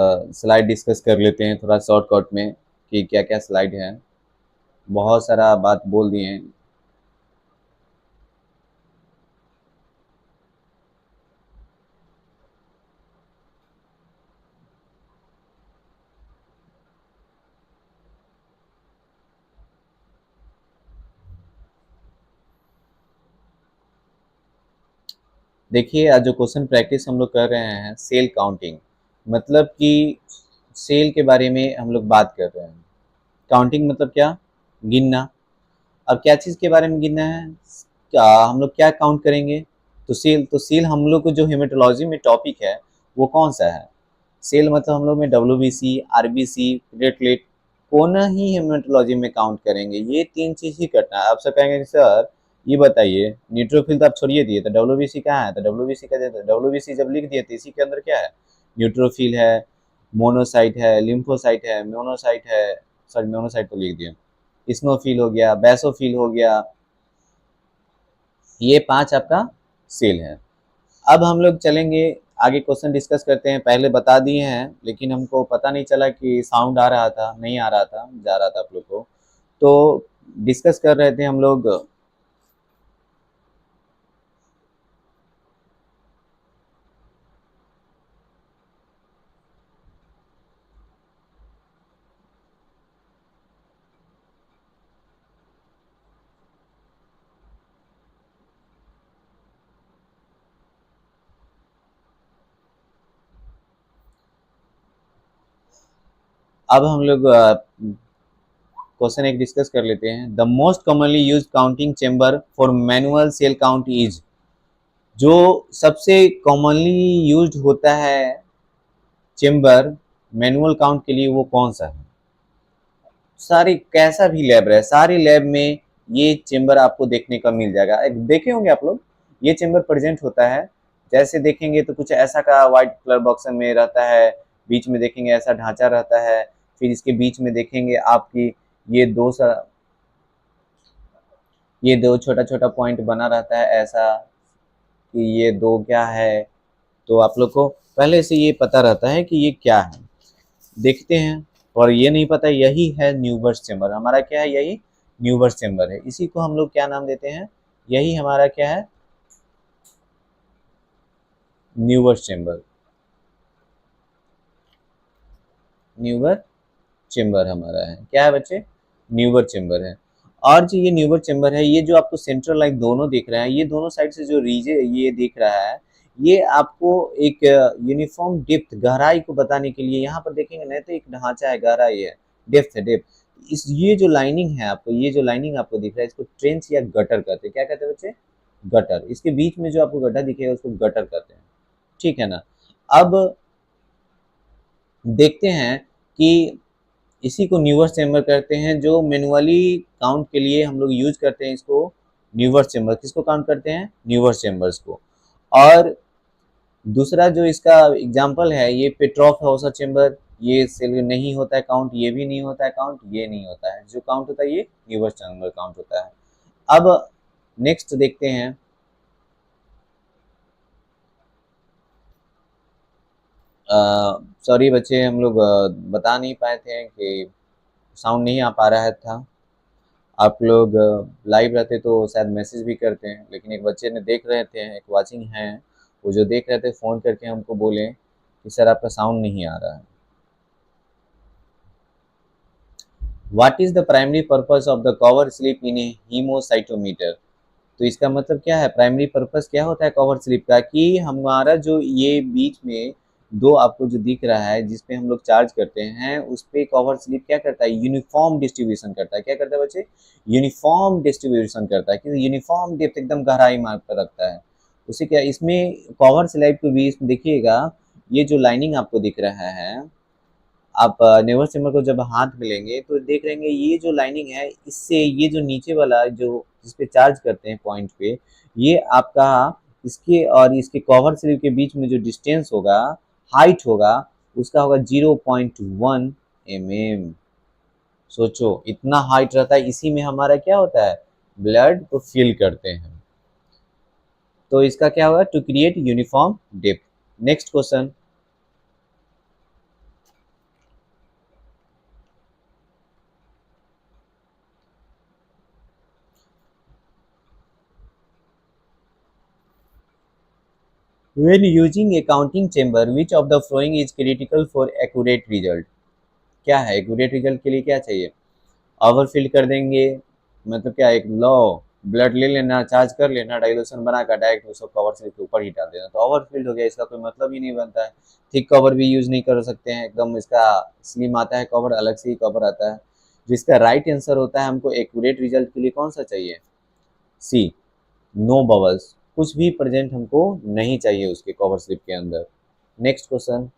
Slide discuss कर लेते हैं थोड़ा शॉर्टकट में कि क्या क्या स्लाइड है। बहुत सारा बात बोल दिए हैं। देखिए, आज जो क्वेश्चन प्रैक्टिस हम लोग कर रहे हैं सेल काउंटिंग, मतलब कि सेल के बारे में हम लोग बात कर रहे हैं। काउंटिंग मतलब क्या? गिनना। अब क्या चीज़ के बारे में गिनना है? क्या हम लोग क्या काउंट करेंगे? तो सेल हम लोग को जो हेमेटोलॉजी में टॉपिक है वो कौन सा है? सेल मतलब हम लोग में डब्ल्यूबीसी, आरबीसी, प्लेटलेट कौन ही हेमेटोलॉजी में काउंट करेंगे। ये तीन चीज ही करना है। आप सब कहेंगे कि सर ये बताइए, न्यूट्रोफिल तो आप छोड़िए दिए, तो डब्ल्यूबीसी कहाँ है? तो डब्ल्यूबीसी का देते, डब्ल्यूबीसी जब लिख दिए तो इसी के अंदर क्या है? न्यूट्रोफिल है, मोनोसाइट है, लिम्फोसाइट है, मोनोसाइट है, सॉरी मोनोसाइट तो लिख दिए, स्नोफिल हो गया, बैसोफिल हो गया, ये पांच आपका सेल है। अब हम लोग चलेंगे आगे, क्वेश्चन डिस्कस करते हैं। पहले बता दिए हैं लेकिन हमको पता नहीं चला कि साउंड आ रहा था, नहीं आ रहा था, जा रहा था आप लोग को। तो डिस्कस कर रहे थे हम लोग। अब हम लोग क्वेश्चन एक डिस्कस कर लेते हैं। The most commonly use counting chamber for manual cell count is, जो सबसे कॉमनली यूज होता है चेम्बर मैनुअल काउंट के लिए वो कौन सा है? सारी कैसा भी लैब रहे, सारी लैब में ये चेम्बर आपको देखने का मिल जाएगा। एक देखे होंगे आप लोग, ये चेम्बर प्रेजेंट होता है। जैसे देखेंगे तो कुछ ऐसा का व्हाइट कलर बॉक्स में रहता है, बीच में देखेंगे ऐसा ढांचा रहता है, फिर इसके बीच में देखेंगे आपकी ये ये दो छोटा छोटा पॉइंट बना रहता है ऐसा कि ये दो क्या है। तो आप लोग को पहले से ये पता रहता है कि ये क्या है। देखते हैं। और ये नहीं पता, यही है न्यूबर्स चेम्बर हमारा। क्या है? यही न्यूबर्स चेम्बर है। इसी को हम लोग क्या नाम देते हैं? यही हमारा क्या है? न्यूबर्स चेम्बर। न्यूबर चेम्बर हमारा है। क्या है बच्चे? न्यूबर चेम्बर है। और जो ये न्यूबर चेम्बर है, ये जो आपको सेंट्रल लाइट दोनों दिख रहा है, ये दोनों साइड से जो रीजन ये दिख रहा है, ये आपको एक यूनिफॉर्म डेप्थ, गहराई को बताने के लिए यहाँ पर देखेंगे नहीं तो एक ढांचा है, गहराई है, डेप्थ है, डेप्थ। इस ये जो लाइनिंग है आपको, ये जो लाइनिंग आपको दिख रहा है, इसको ट्रेंच या गटर कहते हैं। क्या कहते हैं बच्चे? गटर। इसके बीच में जो आपको गड्ढा दिखेगा उसको गटर कहते हैं। ठीक है ना? अब देखते हैं कि इसी को न्यूवर्स चेम्बर कहते हैं, जो मैनुअली काउंट के लिए हम लोग यूज करते हैं इसको। न्यूवर्स चेम्बर किसको काउंट करते हैं? न्यूवर्स चेम्बर्स को। और दूसरा जो इसका एग्जांपल है, ये पेट्रॉफ हाउसर चेम्बर, ये सेल नहीं होता है काउंट, ये भी नहीं होता है काउंट, ये नहीं होता है। जो काउंट होता है ये न्यूवर्स चेम्बर काउंट होता है। अब नेक्स्ट देखते हैं। सॉरी बच्चे, हम लोग बता नहीं पाए थे कि साउंड नहीं आ पा रहा था। आप लोग लाइव रहते तो शायद मैसेज भी करते हैं, लेकिन एक बच्चे ने देख रहे थे, एक वाचिंग है, वो जो देख रहे थे फ़ोन करके हमको बोले कि सर आपका साउंड नहीं आ रहा है। What is the primary purpose of the cover slip in A haemocytometer? तो इसका मतलब क्या है? प्राइमरी पर्पस क्या होता है कवर स्लिप का? कि हमारा जो ये बीच में दो आपको जो दिख रहा है जिसपे हम लोग चार्ज करते हैं, उस पे कवर स्लिप क्या करता है? यूनिफॉर्म डिस्ट्रीब्यूशन करता है। क्या करता है बच्चे? यूनिफॉर्म डिस्ट्रीब्यूशन करता है, कि यूनिफॉर्म डेप्थ, एकदम गहराई मार्क पर रखता है। उसे क्या, इसमें कवर स्लिप के बीच में देखिएगा, ये जो लाइनिंग आपको दिख रहा है, आप नेवर सिमर को जब हाथ में लेंगे तो देख लेंगे ये जो लाइनिंग है, इससे ये जो नीचे वाला जो जिस पे चार्ज करते हैं पॉइंट पे, ये आपका इसके और इसके कवर स्लिप के बीच में जो डिस्टेंस होगा, हाइट होगा, उसका होगा 0.1 mm। सोचो, इतना हाइट रहता है, इसी में हमारा क्या होता है? ब्लड को फिल करते हैं। तो इसका क्या होगा? To create uniform depth. Next question. When using a counting chamber, which of the following is critical for accurate result? क्या है एक्यूरेट रिजल्ट के लिए क्या चाहिए? ओवरफिल कर देंगे, मतलब क्या, एक लो ब्लड ले लेना, चार्ज कर लेना, डाइल्यूशन बनाकर डायरेक्ट उसको कवर स्लिप के ऊपर ही डाल देना, तो ओवरफिल्ड हो गया, इसका कोई मतलब ही नहीं बनता है। थिक कवर भी यूज नहीं कर सकते हैं, एकदम इसका स्लिम आता है कवर, अलग से ही कवर आता है। जिसका राइट आंसर होता है, हमको एक्यूरेट रिजल्ट के लिए कौन सा चाहिए? सी, नो बबल्स, कुछ भी प्रेजेंट हमको नहीं चाहिए उसके कवर स्लिप के अंदर। नेक्स्ट क्वेश्चन,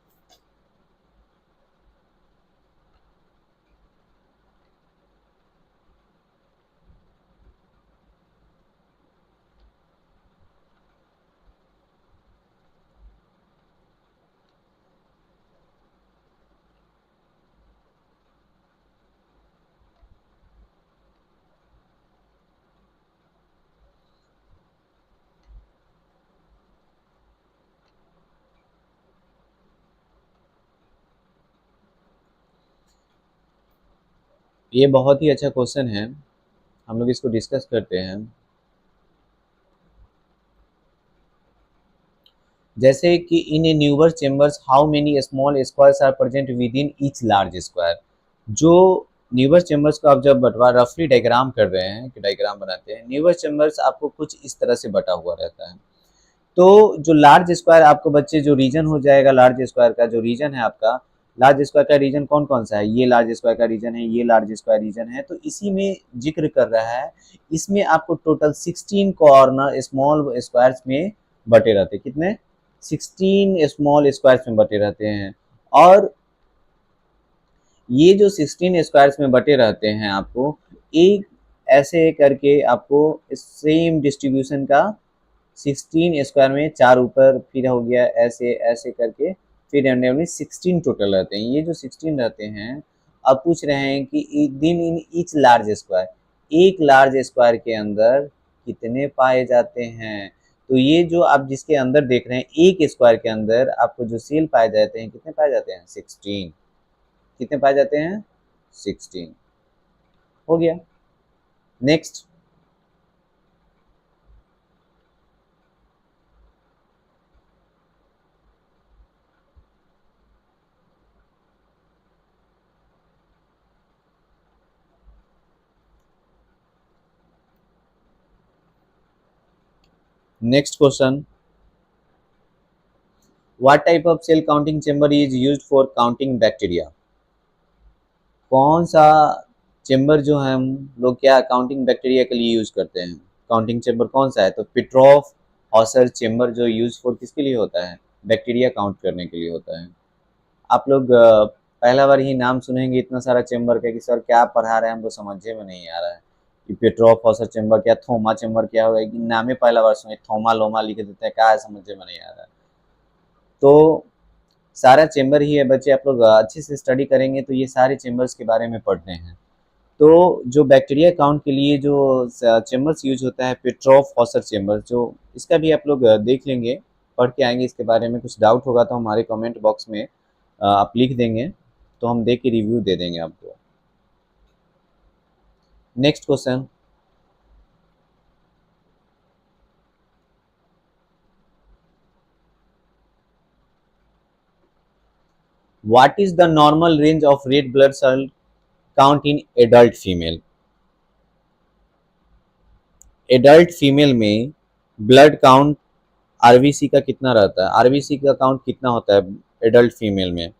ये बहुत ही अच्छा क्वेश्चन है, हम लोग इसको डिस्कस करते हैं। जैसे कि in a newer chambers how many small squares are present within each large square. जो न्यूवर चेम्बर्स को आप जब बटवा रफली डायग्राम कर रहे हैं, कि डायग्राम बनाते हैं, न्यूवर चेम्बर्स आपको कुछ इस तरह से बटा हुआ रहता है। तो जो लार्ज स्क्वायर आपको बच्चे, जो रीजन हो जाएगा लार्ज स्क्वायर का, जो रीजन है आपका लार्ज स्क्वायर का रीजन कौन कौन सा है? ये लार्ज स्क्वायर का रीजन है, ये लार्ज स्क्वायर रीजन है, तो इसी में जिक्र कर रहा है। इसमें आपको टोटल 16 कॉर्नर स्मॉल स्क्वायर्स में बटे रहते हैं। कितने? 16 स्मॉल स्क्वायर्स में बटे रहते हैं। और ये जो 16 स्क्वायर्स में बटे रहते हैं, आपको एक ऐसे करके आपको सेम डिस्ट्रीब्यूशन का 16 स्क्वायर में 4 ऊपर, फिर हो गया ऐसे ऐसे करके, फिर रैंडमली 16 टोटल रहते हैं। ये जो 16 रहते हैं, अब पूछ रहे हैं कि दिन इन ईच लार्ज स्क्वायर, एक लार्ज स्क्वायर के अंदर कितने पाए जाते हैं? तो ये जो आप जिसके अंदर देख रहे हैं, एक स्क्वायर के अंदर आपको जो सेल पाए जाते हैं, कितने पाए जाते हैं? 16। कितने पाए जाते हैं? 16। हो गया। Next, next question, what type of cell counting chamber is used for counting bacteria? कौन सा चेम्बर जो है हम लोग क्या काउंटिंग बैक्टीरिया के लिए यूज करते हैं? काउंटिंग चेम्बर कौन सा है? तो पिट्रॉफ हॉसर चेम्बर जो यूज फॉर किसके लिए होता है? बैक्टीरिया काउंट करने के लिए होता है। आप लोग पहला बार ही नाम सुनेंगे इतना सारा चेम्बर का, कि सर क्या पढ़ा रहे हैं, हमको समझे में नहीं आ रहा है कि पेट्रॉफ हॉसर चेम्बर क्या, थोमा चेम्बर क्या होगा, कि नाम ही पहला बार सुने, थोमा लोमा लिख देते हैं, क्या है, समझे में नहीं आ रहा है। तो सारा चेम्बर ही है बच्चे, आप लोग अच्छे से स्टडी करेंगे तो ये सारे चेम्बर्स के बारे में पढ़ते हैं। तो जो बैक्टीरिया काउंट के लिए जो चेम्बर्स यूज होता है, पेट्रॉफ हॉसर चेम्बर, जो इसका भी आप लोग देख लेंगे, पढ़ के आएंगे इसके बारे में। कुछ डाउट होगा तो हमारे कमेंट बॉक्स में आप लिख देंगे, तो हम देख के रिव्यू दे देंगे आपको। Next question, what is the normal range of red blood cell count in adult female? Adult female में ब्लड काउंट आरबीसी का कितना रहता है? आरबीसी का काउंट कितना होता है एडल्ट फीमेल में?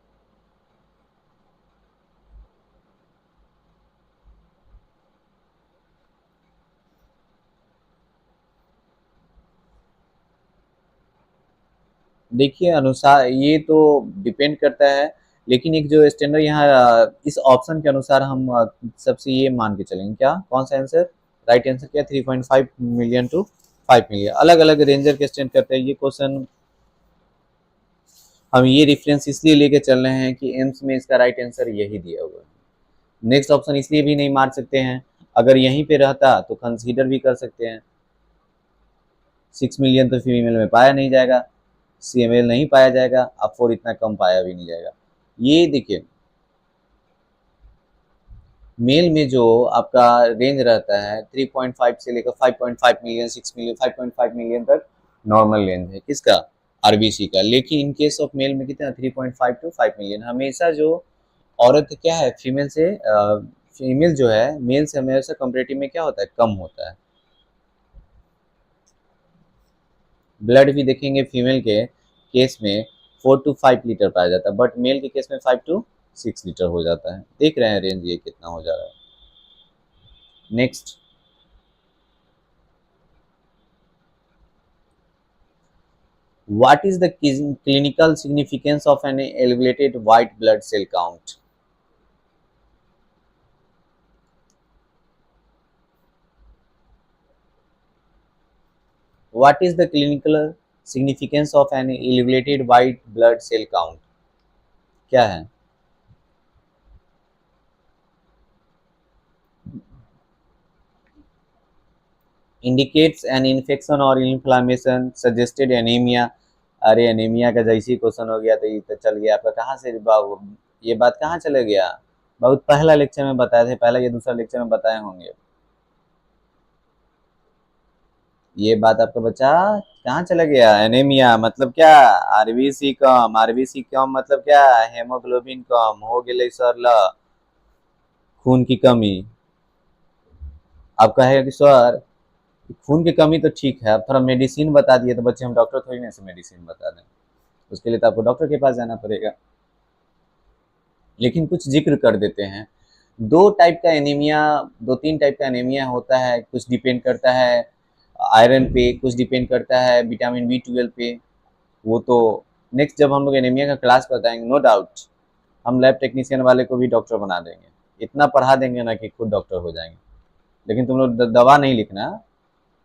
देखिए, अनुसार ये तो डिपेंड करता है, लेकिन एक जो स्टैंडर्ड यहाँ इस ऑप्शन के अनुसार हम सबसे ये मान के चलेंगे, क्या कौन सा आंसर? राइट आंसर क्या? 3.5 मिलियन टू 5 मिलियन। अलग अलग रेंजर के स्टैंड करते हैं। ये क्वेश्चन हम ये रेफरेंस इसलिए लेके चल रहे हैं कि एम्स में इसका राइट आंसर यही दिया हुआ है। नेक्स्ट ऑप्शन इसलिए भी नहीं मार सकते हैं, अगर यहीं पे रहता तो कंसीडर भी कर सकते हैं। 6 मिलियन तो फीमेल में पाया नहीं जाएगा, सीएमएल नहीं पाया जाएगा, अब 4 इतना कम पाया भी नहीं जाएगा। ये देखिए, मेल में जो आपका रेंज रहता है 3.5 से लेकर 5.5 मिलियन, 6 मिलियन, 5.5 मिलियन तक नॉर्मल रेंज है। किसका? आरबीसी का। लेकिन इन केस ऑफ मेल में कितना 3.5 टू 5 मिलियन। हमेशा जो औरत क्या है फीमेल से फीमेल जो है मेल से हमेशा कंपेरेटिव में क्या होता है, कम होता है। ब्लड भी देखेंगे फीमेल के केस में 4 टू 5 लीटर पाया जाता है, बट मेल के केस में 5 टू 6 लीटर हो जाता है। देख रहे हैं रेंज ये कितना हो जा रहा है। Next, what is the clinical significance of an elevated white blood cell count? What is the clinical significance of an elevated white blood cell count? क्या है? Indicates an infection or inflammation, suggested anemia। अरे anaemia का जैसी question हो गया तो ये तो चल गया आपका। कहाँ से बाबू ये बात कहाँ चले गया? बहुत पहला लेक्चर में बताए थे, पहला या दूसरा लेक्चर में बताए होंगे। ये बात आपका बच्चा कहाँ चला गया? एनीमिया मतलब क्या? आरबीसी कम। आरबीसी कम मतलब क्या? हेमोग्लोबिन कम हो गए सर ल, खून की कमी। आप कहेगा कि सर खून की कमी तो ठीक है, आप थोड़ा मेडिसिन बता दिए तो बच्चे हम डॉक्टर थोड़ी ना से मेडिसिन बता दें। उसके लिए तो आपको डॉक्टर के पास जाना पड़ेगा। लेकिन कुछ जिक्र कर देते हैं। दो टाइप का एनीमिया, 2-3 टाइप का एनीमिया होता है। कुछ डिपेंड करता है आयरन पे, कुछ डिपेंड करता है विटामिन B12 पे। वो तो नेक्स्ट जब हम लोग एनीमिया का क्लास बताएंगे, नो डाउट हम लैब टेक्नीशियन वाले को भी डॉक्टर बना देंगे। इतना पढ़ा देंगे ना कि खुद डॉक्टर हो जाएंगे। लेकिन तुम लोग दवा नहीं लिखना,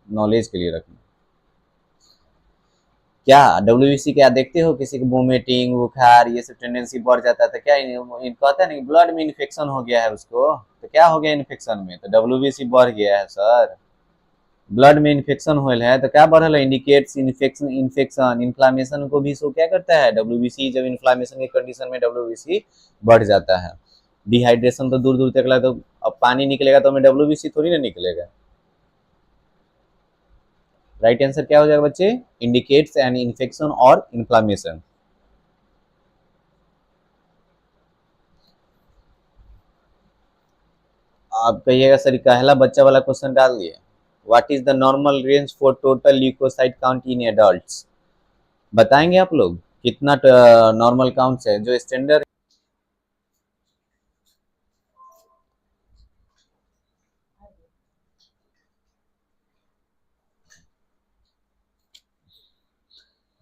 नॉलेज के लिए रखना। क्या डब्ल्यूबीसी क्या देखते हो? किसी को वोमिटिंग, बुखार, ये सब टेंडेंसी बढ़ जाता है तो क्या कहता है नहीं ब्लड में इन्फेक्शन हो गया है उसको। तो क्या हो गया इन्फेक्शन में? तो डब्ल्यूबीसी बढ़ गया है सर। ब्लड में इन्फेक्शन हो है तो क्या बढ़ल है? इंडिकेट्स इन्फेक्शन, इन्फेक्शन इन्फ्लामेशन को भी शो क्या करता है डब्ल्यूबीसी। जब इन्फ्लामेशन की कंडीशन में डब्ल्यूबीसी बढ़ जाता है। डिहाइड्रेशन तो दूर दूर तक लगा, तो अब पानी निकलेगा तो हमें डब्ल्यूबीसी थोड़ी ना निकलेगा। राइट आंसर क्या हो जाएगा बच्चे? इंडिकेट्स एन इन्फेक्शन और इन्फ्लामेशन। आप कहिएगा सर पहला बच्चा वाला क्वेश्चन डाल दिए। What is the normal range for total leucocyte count in adults? बताएंगे आप लोग कितना नॉर्मल काउंट है जो स्टैंडर्ड?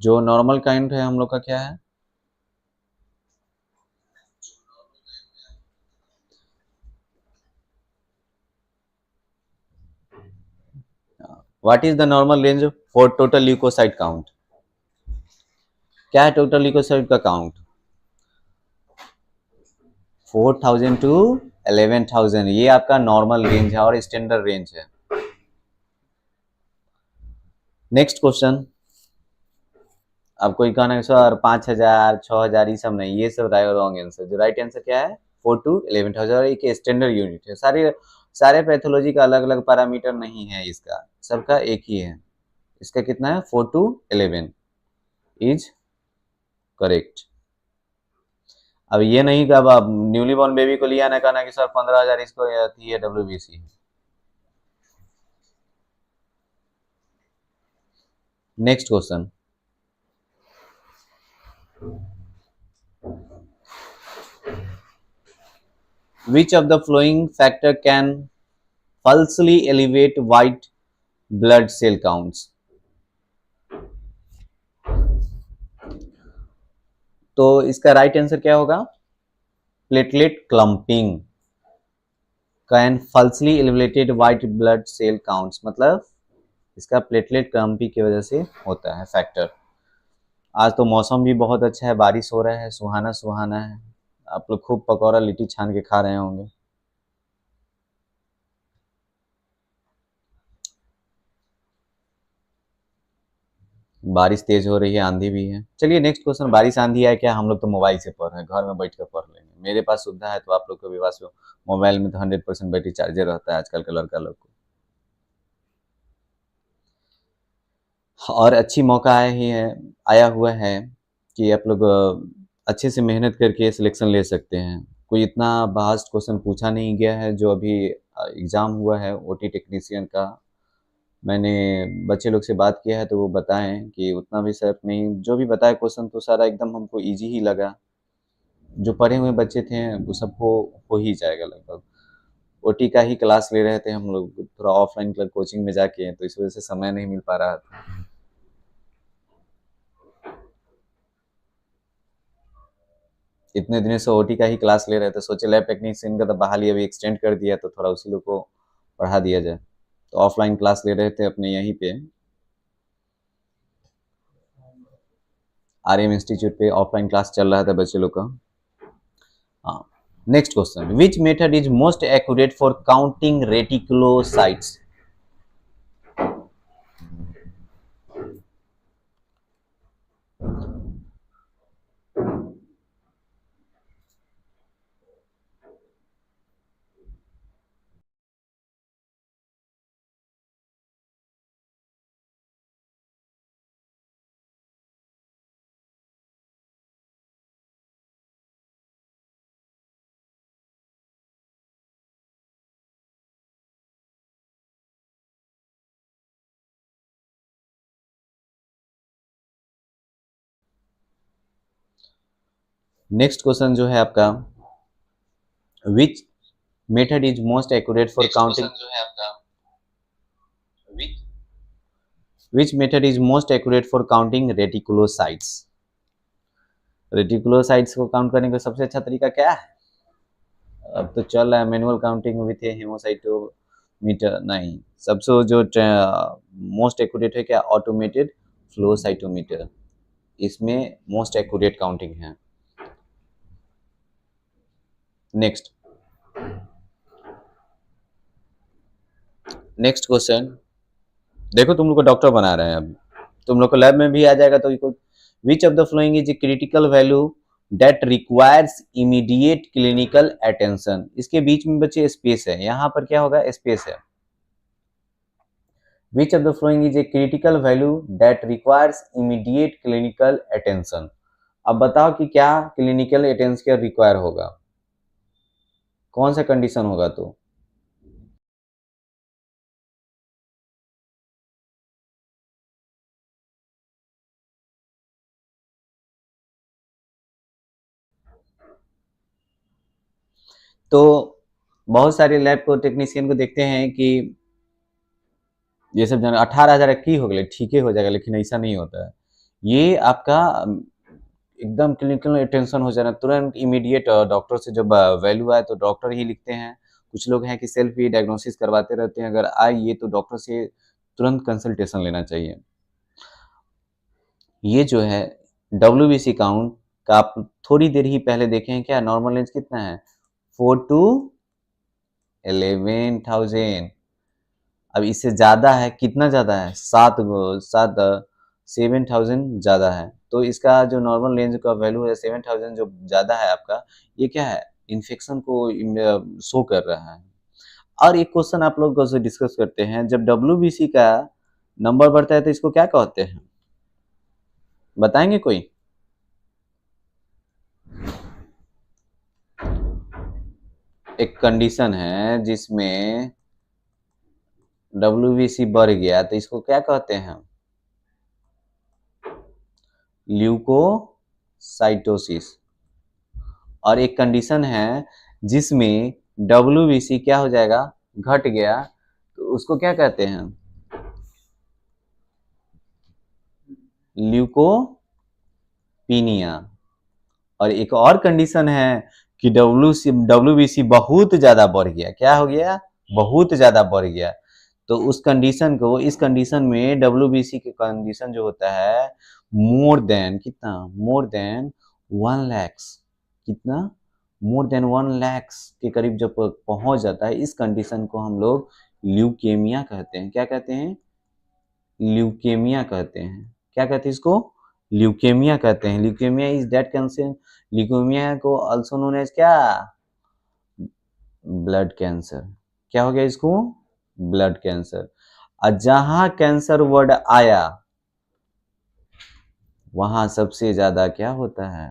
जो नॉर्मल काउंट है हम लोग का क्या है? What is the normal range for total leucocyte count? क्या है टोटल ल्यूकोसाइट का काउंट? 4000 टू 11000, ये आपका नॉर्मल रेंज है और स्टैंडर्ड रेंज है। Next question. आपको ये कहना है सर 5000 6000 ये सब नहीं, ये सब रॉन्ग आंसर। जो राइट आंसर क्या है? 4 टू 11000। एक स्टैंडर्ड यूनिट है। सारे पैथोलॉजी का अलग अलग पैरामीटर नहीं है, इसका सबका एक ही है। इसका कितना है? 4 टू 11 इज करेक्ट। अब ये नहीं कि अब आप न्यूली बॉर्न बेबी को लिया ना कहना कि सर 15000 इसको ये WBC. Next question. Which of the following factor can falsely elevate white blood cell counts? तो इसका राइट आंसर क्या होगा? Platelet clumping can falsely elevated white blood cell counts, मतलब इसका प्लेटलेट क्लम्पिंग की वजह से होता है फैक्टर। आज तो मौसम भी बहुत अच्छा है, बारिश हो रहा है, सुहाना सुहाना है। आप लोग खूब पकौड़ा लिट्टी छान के खा रहे होंगे। बारिश तेज हो रही है, आंधी भी है। चलिए नेक्स्ट क्वेश्चन। बारिश आंधी है क्या, हम लोग तो मोबाइल से पढ़ रहे हैं, घर में बैठ कर पढ़ लेंगे। मेरे पास सुविधा है तो आप लोग के भी पास मोबाइल में तो 100% बैटरी चार्जर रहता है आजकल के लड़का लोग को। और अच्छी मौका आया हुआ है कि आप लोग अच्छे से मेहनत करके सिलेक्शन ले सकते हैं। कोई इतना वास्ट क्वेश्चन पूछा नहीं गया है जो अभी एग्ज़ाम हुआ है ओटी टेक्नीशियन का। मैंने बच्चे लोग से बात किया है तो वो बताएं कि उतना भी सर नहीं, जो भी बताए क्वेश्चन तो सारा एकदम हमको इजी ही लगा। जो पढ़े हुए बच्चे थे वो सबको हो ही जाएगा लगभग। ओटी का ही क्लास ले रहे थे हम लोग, थोड़ा ऑफलाइन कोचिंग में जाके, तो इस वजह से समय नहीं मिल पा रहा था। इतने दिनों से ओटी का ही क्लास ले रहे थे, सोचे लैब टेक्नीशियन का तो बहाली अभी एक्सटेंड कर दिया तो थोड़ा उसी लोग को पढ़ा दिया जाए। तो ऑफलाइन क्लास ले रहे थे अपने यहीं पे आरएम इंस्टीट्यूट पे ऑफलाइन क्लास चल रहा था बच्चे लोग का। हाँ, next question, which method is most accurate for counting reticulocytes? Next question जो है आपका, which method is most accurate for counting, which method is most accurate for counting reticulocytes? Reticulocytes को काउंट करने का सबसे अच्छा तरीका क्या है? अब तो चल रहा है मैनुअल काउंटिंग विथ हेमोसाइटोमीटर, नहीं, सबसे जो मोस्ट एक्यूरेट है क्या, ऑटोमेटेड फ्लो साइटोमीटर, इसमें मोस्ट एक्यूरेट काउंटिंग है। नेक्स्ट नेक्स्ट क्वेश्चन, देखो तुम लोग को डॉक्टर बना रहे हैं, अब तुम लोग को लैब में भी आ जाएगा तो विच of the following is a critical value that requires immediate clinical attention? इसके बीच में बच्चे स्पेस है, यहाँ पर क्या होगा, स्पेस है। Which of the following is a critical value that requires immediate clinical attention? अब बताओ कि क्या क्लिनिकल अटेंशन रिक्वायर होगा, कौन सा कंडीशन होगा? तो बहुत सारे लैब को टेक्नीशियन को देखते हैं कि ये सब जाना 18,000 की हो गए ठीक ही हो जाएगा, लेकिन ऐसा नहीं होता है। ये आपका एकदम क्लिनिकल अटेंशन हो जाना, तुरंत इमीडिएट डॉक्टर से जब वैल्यू आए तो डॉक्टर ही लिखते हैं। कुछ लोग हैं कि सेल्फ ही डायग्नोसिस करवाते रहते हैं, अगर आए ये तो डॉक्टर से तुरंत कंसल्टेशन लेना चाहिए। ये जो है WBC काउंट का आप थोड़ी देर ही पहले देखें, क्या नॉर्मल रेंज कितना है, 4 to 11,000। अब इससे ज़्यादा है, कितना ज़्यादा है, 7,000 ज़्यादा है, तो इसका जो नॉर्मल रेंज का वैल्यू है 7,000 जो ज़्यादा है आपका, ये क्या है, इन्फेक्शन को शो कर रहा है। और एक क्वेश्चन आप लोग से डिस्कस करते हैं, जब WBC का नंबर बढ़ता है तो इसको क्या कहते हैं, बताएंगे कोई? एक कंडीशन है जिसमें WBC बढ़ गया तो इसको क्या कहते हैं, ल्यूकोसाइटोसिस। और एक कंडीशन है जिसमें WBC क्या हो जाएगा, घट गया, तो उसको क्या कहते हैं, ल्यूकोपीनिया। और एक और कंडीशन है कि WBC बहुत ज्यादा बढ़ गया, क्या हो गया, बहुत ज्यादा बढ़ गया, तो उस कंडीशन को, इस कंडीशन में WBC के कंडीशन जो होता है मोर देन कितना, मोर देन 1 लाख, कितना, मोर देन 1 लाख के करीब जब पहुंच जाता है, इस कंडीशन को हम लोग ल्यूकेमिया कहते हैं। क्या कहते हैं, ल्यूकेमिया कहते हैं। क्या कहते हैं इसको, ल्यूकेमिया कहते हैं। Leukaemia is that cancer, leukaemia को आल्सो नोन एज क्या, ब्लड कैंसर। क्या हो गया इसको, ब्लड कैंसर। और जहां कैंसर वर्ड आया वहाँ सबसे ज़्यादा क्या होता है,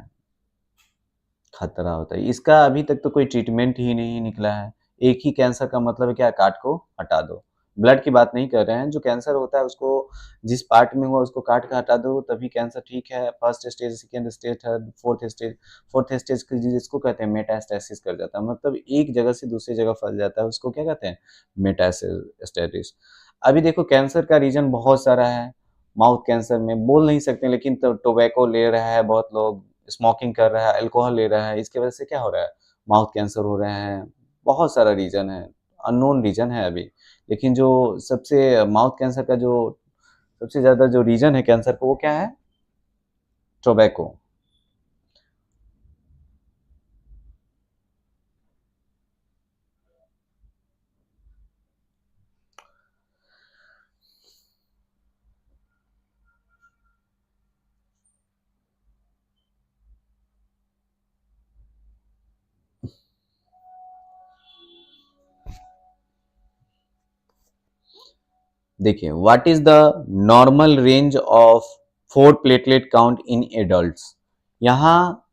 खतरा होता है। इसका अभी तक तो कोई ट्रीटमेंट ही नहीं निकला है। एक ही कैंसर का मतलब है क्या, काट को हटा दो। ब्लड की बात नहीं कर रहे हैं, जो कैंसर होता है उसको जिस पार्ट में हुआ उसको काट के हटा दो तभी कैंसर ठीक है। First stage, second stage, third, fourth stage जिसको कहते हैं मेटास्टेसिस कर जाता है, मतलब एक जगह से दूसरी जगह फैल जाता है, उसको क्या कहते हैं, मेटास्टेसिस। अभी देखो कैंसर का रीजन बहुत सारा है। माउथ कैंसर में बोल नहीं सकते, लेकिन तो टोबैको ले रहा है बहुत लोग, स्मोकिंग कर रहा है, अल्कोहल ले रहा है, इसकी वजह से क्या हो रहा है, माउथ कैंसर हो रहे हैं। बहुत सारा रीजन है, अननोन रीजन है अभी। लेकिन जो सबसे माउथ कैंसर का जो सबसे ज्यादा जो रीजन है कैंसर का, वो क्या है, टोबैको। देखिए, what is the normal range of four platelet count in adults. यहाँ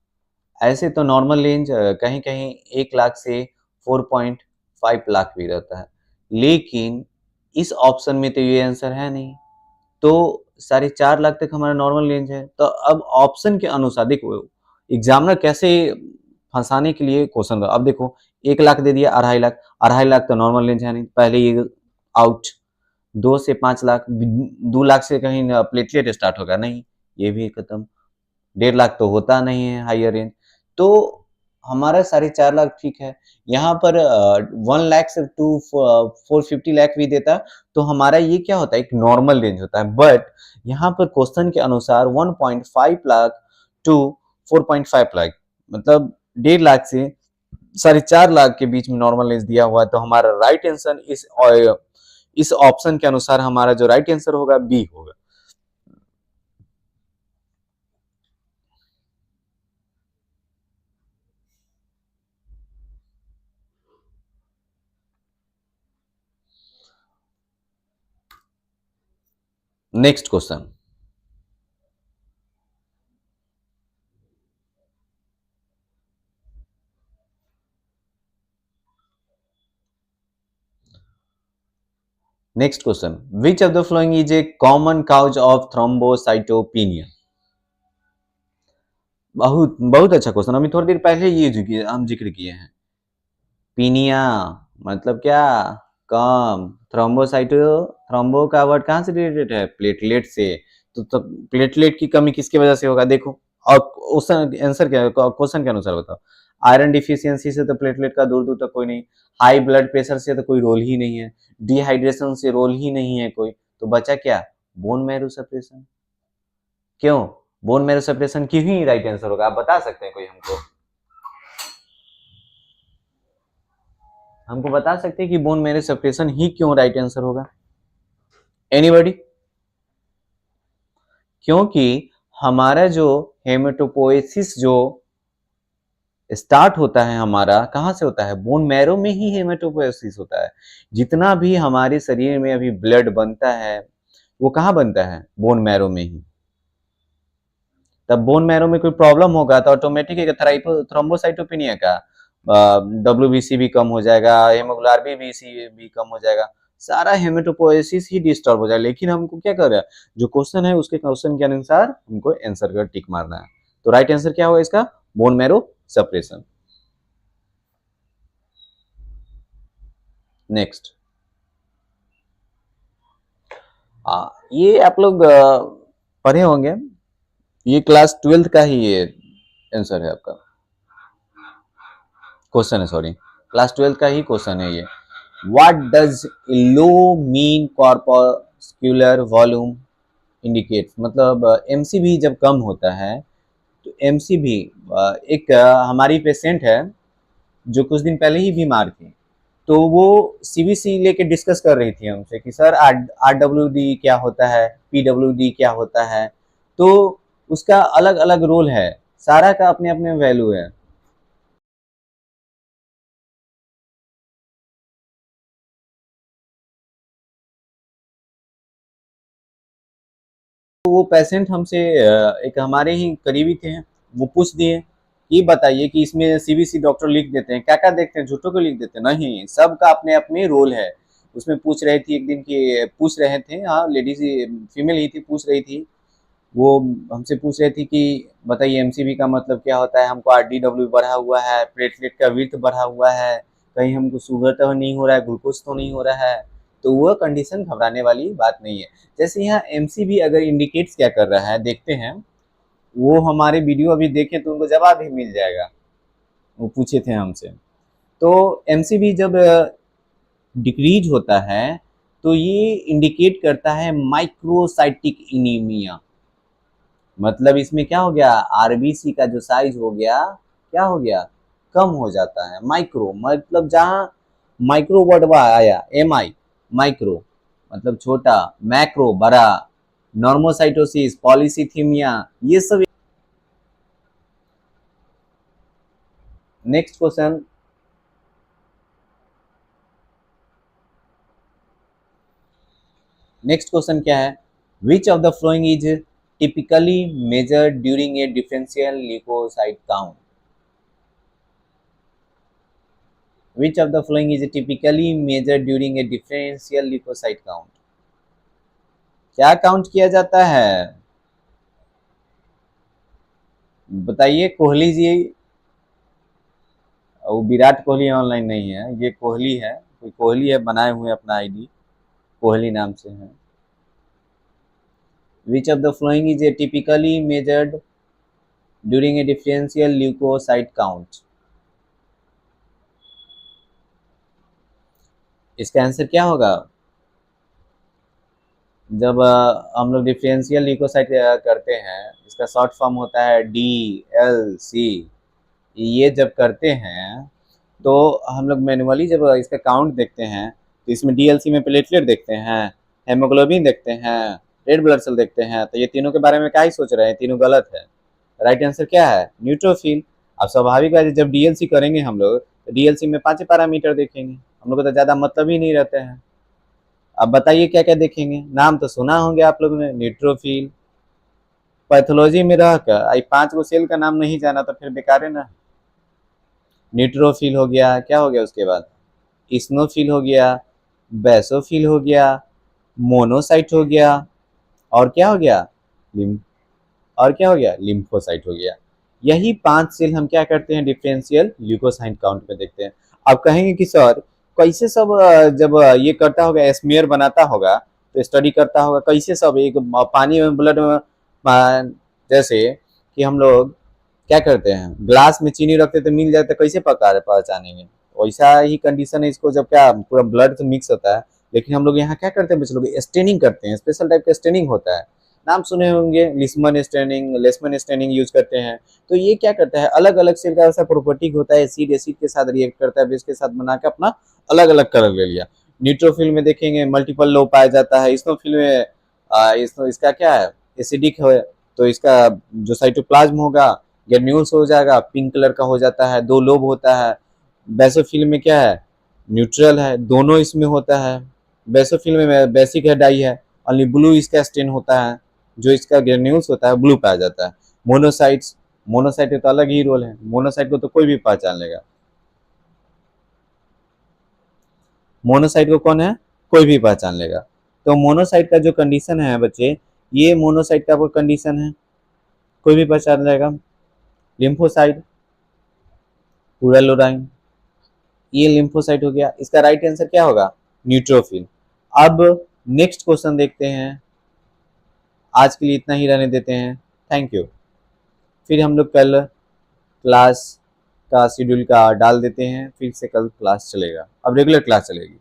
ऐसे तो नॉर्मल रेंज कहीं कहीं 1 लाख से 4.5 लाख भी रहता है, लेकिन इस ऑप्शन में तो ये आंसर है नहीं। तो 4.5 लाख तक हमारा नॉर्मल रेंज है। तो अब ऑप्शन के अनुसार देखो एग्जामिनर कैसे फंसाने के लिए क्वेश्चन का, अब देखो 1 लाख दे दिया, 2.5 लाख, 2.5 लाख तो नॉर्मल रेंज है नहीं, पहले ये आउट। 2 से 5 लाख, 2 लाख से कहीं प्लेटलेट स्टार्ट होगा नहीं, ये भी खत्म। 1.5 लाख तो होता नहीं है हायर रेंज। तो हमारा 4.5 लाख ठीक है। यहाँ पर 1 लाख से टू 450 लाख भी देता, तो हमारा ये क्या होता है, एक नॉर्मल रेंज होता है। बट यहाँ पर क्वेश्चन के अनुसार 1.5 लाख टू 4.5 लाख, मतलब 1.5 लाख से 4.5 लाख के बीच में नॉर्मल रेंज दिया हुआ है। तो हमारा राइट आंसर इस ऑप्शन के अनुसार हमारा जो राइट आंसर होगा बी होगा। Next question. Next question, which of the following is a common cause of thrombocytopenia. बहुत बहुत अच्छा क्वेश्चन, अभी थोड़ी देर पहले ये हम जिक्र किए हैं। पीनिया मतलब क्या, कम। थ्रोम्बो का वर्ड कहाँ से रिलेटेड है, प्लेटलेट से। तो प्लेटलेट की कमी किसकी वजह से होगा, देखो। और क्वेश्चन आंसर क्या, क्वेश्चन के अनुसार बताओ। आयरन डिफिशियंसी से तो प्लेटलेट का दूर दूर तक कोई नहीं। हाई ब्लड प्रेशर से तो कोई रोल ही नहीं है। डिहाइड्रेशन से रोल ही नहीं है कोई। तो बचा क्या, बोन मैरो सप्रेशन। क्यों, बोन मैरो सप्रेशन क्यों ही राइट आंसर होगा, आप बता सकते हैं कोई हमको, हमको बता सकते हैं कि बोन मैरो सप्रेशन ही क्यों राइट आंसर होगा, एनीबॉडी। क्योंकि हमारा जो हेमेटोपोएसिस जो स्टार्ट होता है हमारा कहाँ से होता है, बोन मैरो में ही हेमेटोपोएसिस होता है। जितना भी हमारे शरीर में अभी ब्लड बनता है वो कहाँ बनता है, बोन मैरो में ही। तब बोन मैरो में कोई प्रॉब्लम होगा तो ऑटोमेटिक एक थ्रोम्बोसाइटोपिनिया का डब्ल्यूबीसी भी कम हो जाएगा, हेमोग्लोबिन भी कम हो जाएगा, सारा हेमेटोपोएसिस ही डिस्टर्ब हो जाएगा। लेकिन हमको क्या कर रहा है, जो क्वेश्चन है उसके क्वेश्चन के अनुसार हमको आंसर का टिक मारना है। तो राइट आंसर क्या होगा इसका, बोन मैरो सप्रेशन। नेक्स्ट, ये आप लोग पढ़े होंगे, ये क्लास 12th का ही ये आंसर है आपका, क्वेश्चन है, सॉरी, क्लास 12th का ही क्वेश्चन है ये। What does low mean corpuscular volume indicate, मतलब एमसीवी जब कम होता है तो एमसीवी, एक हमारी पेशेंट है जो कुछ दिन पहले ही बीमार थी, तो वो सीबीसी लेके डिस्कस कर रही थी हमसे कि सर आरडब्ल्यूडी क्या होता है, पीडब्ल्यूडी क्या होता है। तो उसका अलग अलग रोल है, सारा का अपने अपने वैल्यू है। वो पेशेंट हमसे एक हमारे ही करीबी थे, वो पूछ दिए कि बताइए कि इसमें सीबीसी डॉक्टर लिख देते हैं, क्या क्या देखते हैं, झूठों को लिख देते हैं? नहीं, सबका अपने अपने रोल है। उसमें पूछ रही थी एक दिन की, पूछ रहे थे, हाँ लेडीज फीमेल ही थी, पूछ रही थी, वो हमसे पूछ रही थी कि बताइए एमसीवी का मतलब क्या होता है, हमको आरडीडब्ल्यू बढ़ा हुआ है, प्लेटलेट का विड्थ बढ़ा हुआ है, कहीं हमको शुगर तो नहीं हो रहा है, ग्लूकोज तो नहीं हो रहा है। तो वो कंडीशन घबराने वाली बात नहीं है। जैसे यहाँ एमसीवी अगर इंडिकेट्स क्या कर रहा है देखते हैं, वो हमारे वीडियो अभी देखें तो उनको जवाब भी मिल जाएगा, वो पूछे थे हमसे। तो एमसीवी जब डिक्रीज होता है तो ये इंडिकेट करता है माइक्रोसाइटिक इनीमिया। मतलब इसमें क्या हो गया, आरबीसी का जो साइज हो गया, क्या हो गया, कम हो जाता है। माइक्रो मतलब जहां माइक्रो वर्ड आया, एम आई, माइक्रो मतलब छोटा, मैक्रो बड़ा, नॉर्मोसाइटोसिस, पॉलीसीथीमिया, ये सब। नेक्स्ट क्वेश्चन, नेक्स्ट क्वेश्चन क्या है, which of the following is typically measured during a differential leukocyte count? Which of the following is typically measured during a differential leukocyte count? क्या count किया जाता है, बताइए कोहली जी। वो विराट कोहली ऑनलाइन नहीं है, ये कोहली है, कोई कोहली है बनाए हुए अपना आईडी, कोहली नाम से है। Which of the following is typically measured during a differential leukocyte count? इसका आंसर क्या होगा, जब हम लोग डिफरेंशियल ल्यूकोसाइट करते हैं, इसका शॉर्ट फॉर्म होता है DLC। ये जब करते हैं तो हम लोग मैनुअली जब इसका काउंट देखते हैं तो इसमें डीएलसी में प्लेटलेट देखते हैं, हेमोग्लोबिन देखते हैं, रेड ब्लड सेल देखते हैं। तो ये तीनों के बारे में क्या ही सोच रहे हैं, तीनों गलत है। राइट आंसर क्या है, न्यूट्रोफिल। अब स्वाभाविक है जब डीएलसी करेंगे हम लोग तो डीएलसी में 5 पैरामीटर देखेंगे, हम लोग को तो ज़्यादा मतलब ही नहीं रहते हैं। अब बताइए क्या क्या देखेंगे, नाम तो सुना होंगे आप लोगों ने, न्यूट्रोफिल। पैथोलॉजी में रह कर आई 5 गो सेल का नाम नहीं जाना तो फिर बेकार है ना। न्यूट्रोफिल हो गया, क्या हो गया उसके बाद, इस्नोफिल हो गया, बेसोफिल हो गया, मोनोसाइट हो गया, और क्या हो गया, लिम और क्या हो गया, लिम्फोसाइट हो गया। यही 5 सेल हम क्या करते हैं, डिफरेंशियल ल्यूकोसाइट काउंट में देखते हैं। अब कहेंगे कि सर कैसे सब जब ये करता होगा, स्मेयर बनाता होगा तो स्टडी करता होगा कैसे सब एक पानी में ब्लड में जैसे कि हम लोग क्या करते हैं, ग्लास में चीनी रखते तो मिल जाता, कैसे पहचानेंगे, वैसा ही कंडीशन है इसको, जब क्या पूरा ब्लड तो मिक्स होता है। लेकिन हम लोग यहाँ क्या करते हैं बच्चे लोग, स्टेनिंग करते हैं, स्पेशल टाइप का स्टेनिंग होता है, नाम सुने होंगे, लिस्मन स्टेनिंग, लेसमन स्टेनिंग यूज करते हैं। तो ये क्या करता है, अलग अलग सेल का ऐसा प्रॉपर्टी होता है, एसिड एसिड के साथ रिएक्ट करता है, बेस के साथ बना के अपना अलग अलग कलर ले लिया। न्यूट्रोफिल में देखेंगे मल्टीपल लो पाया जाता है, इस्नोफिल में इसका क्या है, एसिडिक है, तो इसका जो साइटोप्लाज्म होगा ग्रेन्यूल्स हो जाएगा, पिंक कलर का हो जाता है, 2 लोब होता है। बेसोफिल में क्या है, न्यूट्रल है, दोनों इसमें होता है। बेसोफिल में बेसिक है, डाई है, ओनली ब्लू इसका स्टेन होता है, जो इसका ग्रेन्यूल्स होता है ब्लू पाया जाता है। मोनोसाइट्स, मोनोसाइट का तो अलग ही रोल है, मोनोसाइट को तो कोई भी पहचान लेगा, मोनोसाइट को कौन है, कोई भी पहचान लेगा। तो मोनोसाइट का जो कंडीशन है बच्चे, ये मोनोसाइट का कंडीशन है, कोई भी पहचान लेगा। लिम्फोसाइट पूरा लोराइन, ये लिम्फोसाइट हो गया। इसका राइट आंसर क्या होगा, न्यूट्रोफिल। अब नेक्स्ट क्वेश्चन देखते हैं, आज के लिए इतना ही रहने देते हैं, थैंक यू। फिर हम लोग कल क्लास का शेड्यूल का डाल देते हैं, फिर से कल क्लास चलेगा, अब रेगुलर क्लास चलेगी।